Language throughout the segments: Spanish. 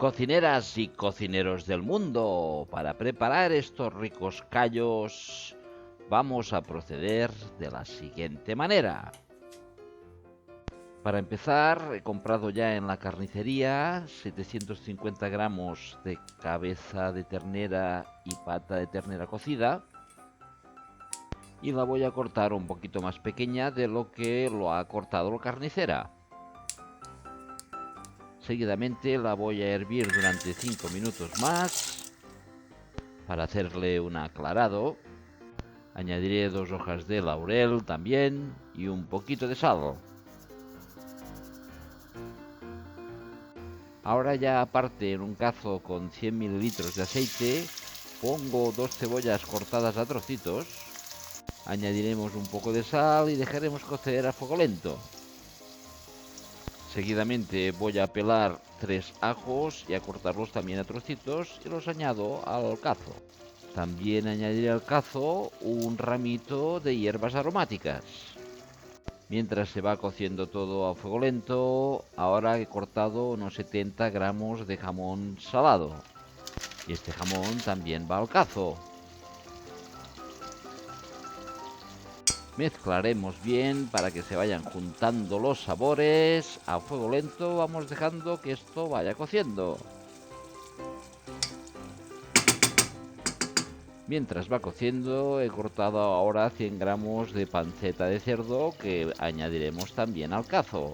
Cocineras y cocineros del mundo, para preparar estos ricos callos vamos a proceder de la siguiente manera. Para empezar, he comprado ya en la carnicería 750 gramos de cabeza de ternera y pata de ternera cocida, y la voy a cortar un poquito más pequeña de lo que lo ha cortado la carnicera. Seguidamente la voy a hervir durante 5 minutos más para hacerle un aclarado. Añadiré 2 hojas de laurel también y un poquito de sal. Ahora ya aparte, en un cazo con 100 mililitros de aceite, pongo 2 cebollas cortadas a trocitos. Añadiremos un poco de sal y dejaremos cocer a fuego lento. Seguidamente voy a pelar 3 ajos y a cortarlos también a trocitos y los añado al cazo. También añadiré al cazo un ramito de hierbas aromáticas. Mientras se va cociendo todo a fuego lento, ahora he cortado unos 70 gramos de jamón salado. Y este jamón también va al cazo. Mezclaremos bien para que se vayan juntando los sabores. A fuego lento vamos dejando que esto vaya cociendo. Mientras va cociendo, he cortado ahora 100 gramos de panceta de cerdo que añadiremos también al cazo.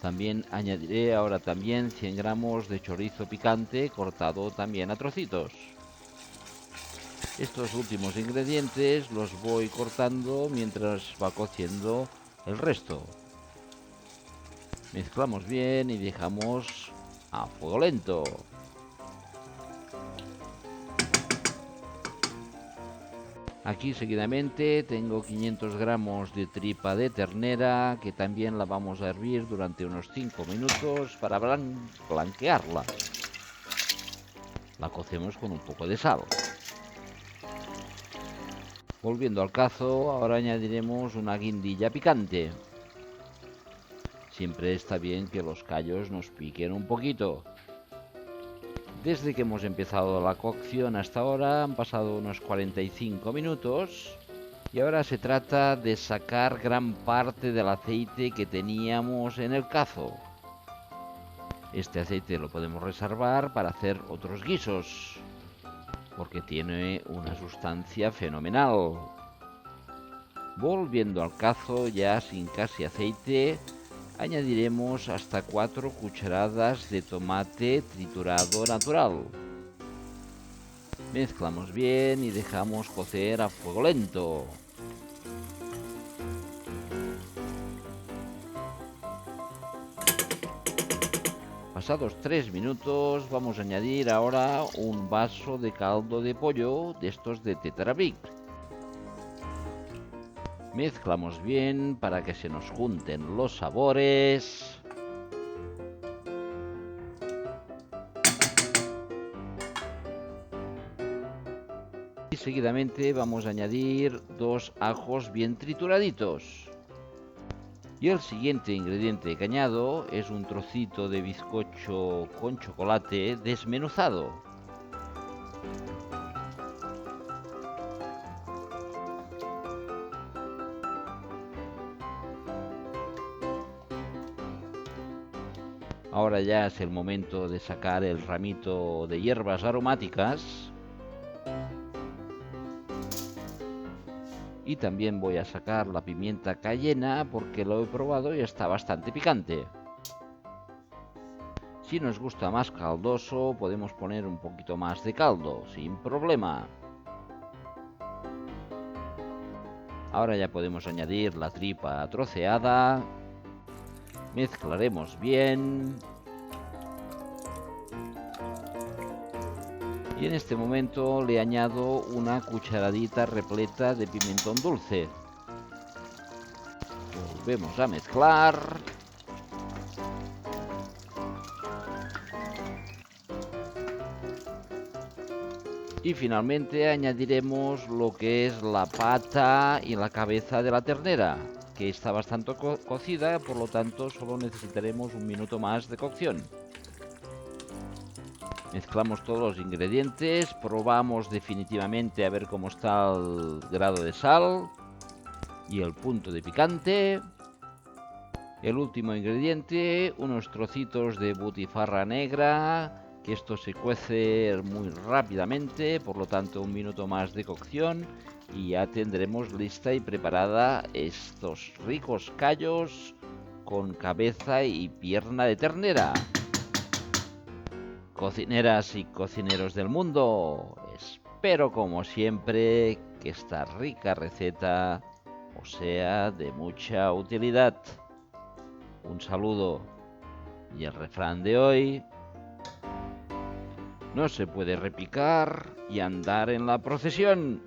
También añadiré ahora también 100 gramos de chorizo picante cortado también a trocitos. Estos últimos ingredientes los voy cortando mientras va cociendo el resto. Mezclamos bien y dejamos a fuego lento. Aquí seguidamente tengo 500 gramos de tripa de ternera que también la vamos a hervir durante unos 5 minutos para blanquearla. La cocemos con un poco de sal. Volviendo al cazo, ahora añadiremos una guindilla picante. Siempre está bien que los callos nos piquen un poquito. Desde que hemos empezado la cocción hasta ahora han pasado unos 45 minutos y ahora se trata de sacar gran parte del aceite que teníamos en el cazo. Este aceite lo podemos reservar para hacer otros guisos, porque tiene una sustancia fenomenal. Volviendo al cazo ya sin casi aceite, añadiremos hasta 4 cucharadas de tomate triturado natural. Mezclamos bien y dejamos cocer a fuego lento. Pasados 3 minutos vamos a añadir ahora un vaso de caldo de pollo de estos de Tetra Pak. Mezclamos bien para que se nos junten los sabores. Y seguidamente vamos a añadir 2 ajos bien trituraditos. Y el siguiente ingrediente que añado es un trocito de bizcocho con chocolate desmenuzado. Ahora ya es el momento de sacar el ramito de hierbas aromáticas. Y también voy a sacar la pimienta cayena porque lo he probado y está bastante picante. Si nos gusta más caldoso, podemos poner un poquito más de caldo, sin problema. Ahora ya podemos añadir la tripa troceada. Mezclaremos bien. Y en este momento le añado una cucharadita repleta de pimentón dulce. Volvemos a mezclar. Y finalmente añadiremos lo que es la pata y la cabeza de la ternera, que está bastante cocida, por lo tanto solo necesitaremos un minuto más de cocción. Mezclamos todos los ingredientes, probamos definitivamente a ver cómo está el grado de sal y el punto de picante. El último ingrediente, unos trocitos de butifarra negra, que esto se cuece muy rápidamente, por lo tanto 1 minuto más de cocción y ya tendremos lista y preparada estos ricos callos con cabeza y pierna de ternera. Cocineras y cocineros del mundo, espero como siempre que esta rica receta os sea de mucha utilidad. Un saludo y el refrán de hoy: no se puede repicar y andar en la procesión.